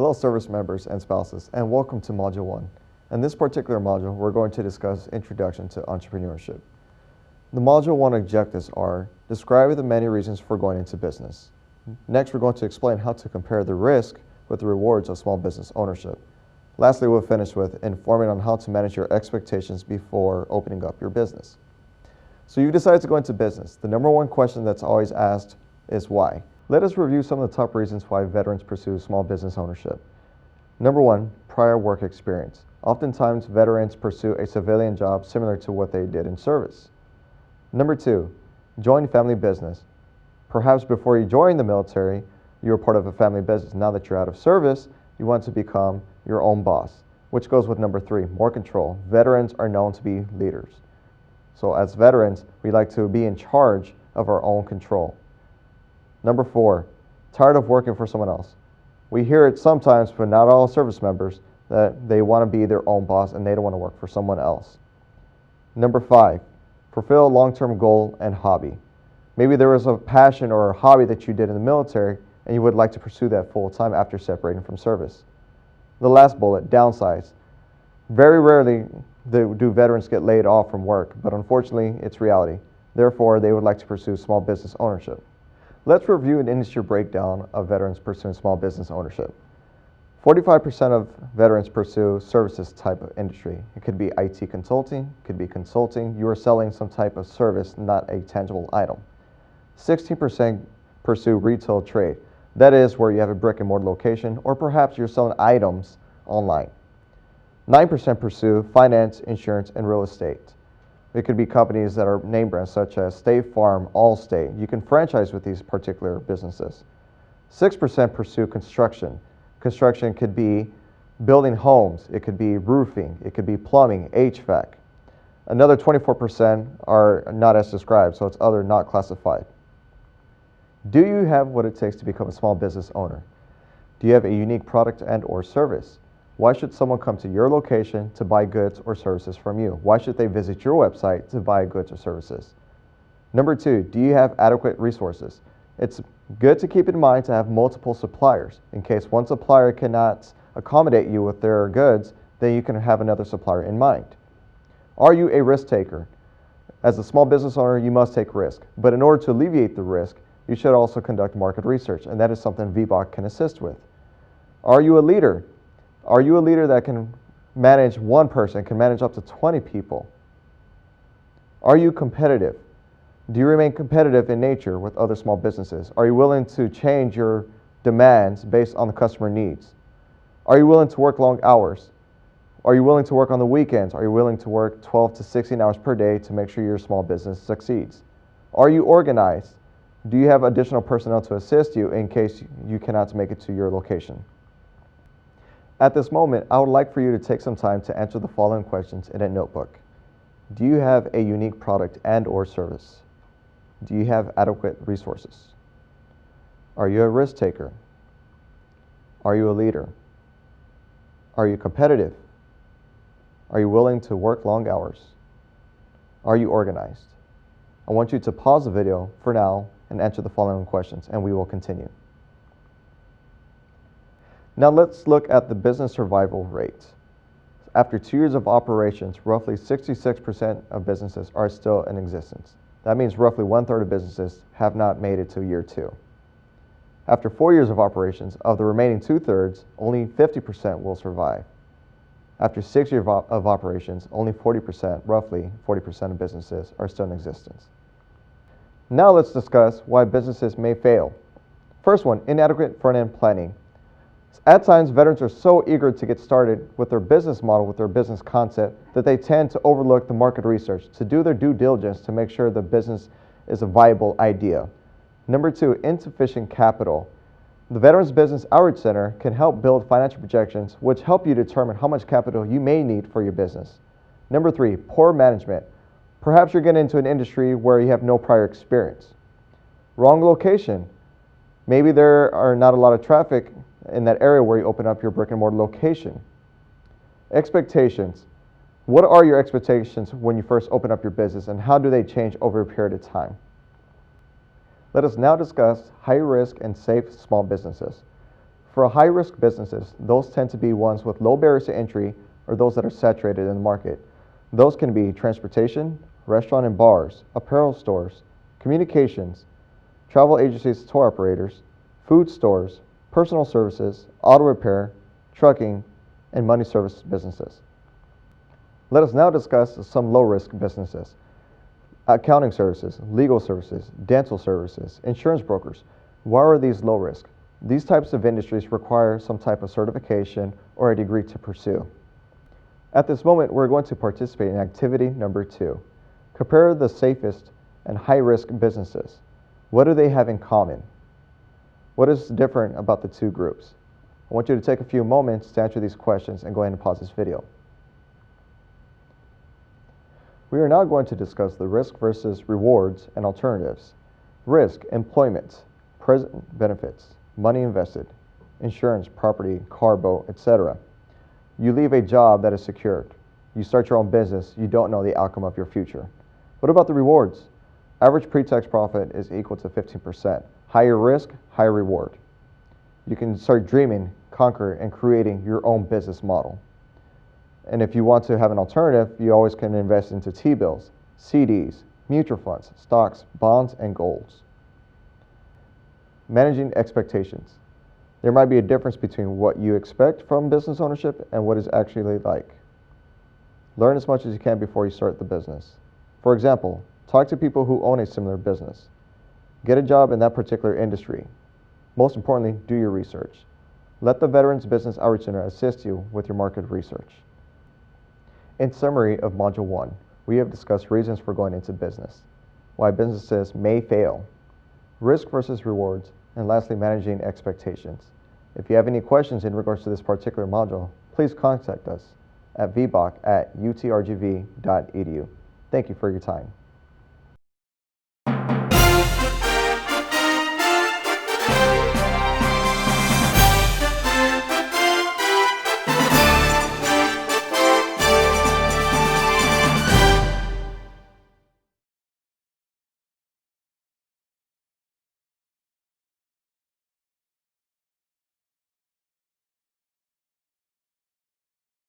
Hello service members and spouses, and welcome to Module 1. In this particular module, we're going to discuss Introduction to Entrepreneurship. The Module 1 objectives are: describe the many reasons for going into business. Next, we're going to explain how to compare the risk with the rewards of small business ownership. Lastly, we'll finish with informing on how to manage your expectations before opening up your business. So you decided to go into business. The number one question that's always asked is why? Let us review some of the top reasons why veterans pursue small business ownership. Number one, prior work experience. Oftentimes, veterans pursue a civilian job similar to what they did in service. Number two, join family business. Perhaps before you joined the military, you were part of a family business. Now that you're out of service, you want to become your own boss, which goes with number three, more control. Veterans are known to be leaders. So as veterans, we like to be in charge of our own control. Number four, tired of working for someone else. We hear it sometimes, but not all service members, that they want to be their own boss and they don't want to work for someone else. Number five, fulfill a long-term goal and hobby. Maybe there was a passion or a hobby that you did in the military and you would like to pursue that full-time after separating from service. The last bullet, downsides. Very rarely do veterans get laid off from work, but unfortunately, it's reality. Therefore, they would like to pursue small business ownership. Let's review an industry breakdown of veterans pursuing small business ownership. 45% of veterans pursue services type of industry. It could be IT consulting, it could be consulting. You are selling some type of service, not a tangible item. 16% pursue retail trade. That is where you have a brick and mortar location, or perhaps you're selling items online. 9% pursue finance, insurance, and real estate. It could be companies that are name brands such as State Farm, Allstate. You can franchise with these particular businesses. 6% pursue construction. Construction could be building homes, it could be roofing, it could be plumbing, HVAC. Another 24% are not as described, so it's other, not classified. Do you have what it takes to become a small business owner? Do you have a unique product and or service? Why should someone come to your location to buy goods or services from you? Why should they visit your website to buy goods or services? Number two, do you have adequate resources? It's good to keep in mind to have multiple suppliers. In case one supplier cannot accommodate you with their goods, then you can have another supplier in mind. Are you a risk taker? As a small business owner, you must take risk. But in order to alleviate the risk, you should also conduct market research, and that is something VBOC can assist with. Are you a leader? Are you a leader that can manage one person, can manage up to 20 people? Are you competitive? Do you remain competitive in nature with other small businesses? Are you willing to change your demands based on the customer needs? Are you willing to work long hours? Are you willing to work on the weekends? Are you willing to work 12 to 16 hours per day to make sure your small business succeeds? Are you organized? Do you have additional personnel to assist you in case you cannot make it to your location? At this moment, I would like for you to take some time to answer the following questions in a notebook. Do you have a unique product and or service? Do you have adequate resources? Are you a risk taker? Are you a leader? Are you competitive? Are you willing to work long hours? Are you organized? I want you to pause the video for now and answer the following questions, and we will continue. Now let's look at the business survival rate. After 2 years of operations, roughly 66% of businesses are still in existence. That means roughly 1/3 of businesses have not made it to year 2. After 4 years of operations, of the remaining 2/3, only 50% will survive. After 6 years of operations, only 40%, roughly 40% of businesses are still in existence. Now let's discuss why businesses may fail. First one, inadequate front-end planning. At times, veterans are so eager to get started with their business model, with their business concept, that they tend to overlook the market research, to do their due diligence to make sure the business is a viable idea. Number two, insufficient capital. The Veterans Business Outreach Center can help build financial projections, which help you determine how much capital you may need for your business. Number three, poor management. Perhaps you're getting into an industry where you have no prior experience. Wrong location. Maybe there are not a lot of traffic in that area where you open up your brick and mortar location. Expectations. What are your expectations when you first open up your business, and how do they change over a period of time? Let us now discuss high risk and safe small businesses. For high-risk businesses, those tend to be ones with low barriers to entry or those that are saturated in the market. Those can be transportation, restaurant and bars, apparel stores, communications, travel agencies, tour operators, food stores, personal services, auto repair, trucking, and money service businesses. Let us now discuss some low-risk businesses. Accounting services, legal services, dental services, insurance brokers. Why are these low risk? These types of industries require some type of certification or a degree to pursue. At this moment, we're going to participate in activity number 2. Compare the safest and high-risk businesses. What do they have in common? What is different about the two groups? I want you to take a few moments to answer these questions and go ahead and pause this video. We are now going to discuss the risk versus rewards and alternatives. Risk, employment, present benefits, money invested, insurance, property, car, boat, etc. You leave a job that is secured. You start your own business, you don't know the outcome of your future. What about the rewards? Average pre-tax profit is equal to 15%. Higher risk, higher reward. You can start dreaming, conquer, and creating your own business model. And if you want to have an alternative, you always can invest into T-bills, CDs, mutual funds, stocks, bonds, and golds. Managing expectations. There might be a difference between what you expect from business ownership and what it's actually like. Learn as much as you can before you start the business. For example, talk to people who own a similar business. Get a job in that particular industry. Most importantly, do your research. Let the Veterans Business Outreach Center assist you with your market research. In summary of Module 1, we have discussed reasons for going into business, why businesses may fail, risk versus rewards, and lastly, managing expectations. If you have any questions in regards to this particular module, please contact us at vboc@utrgv.edu. Thank you for your time.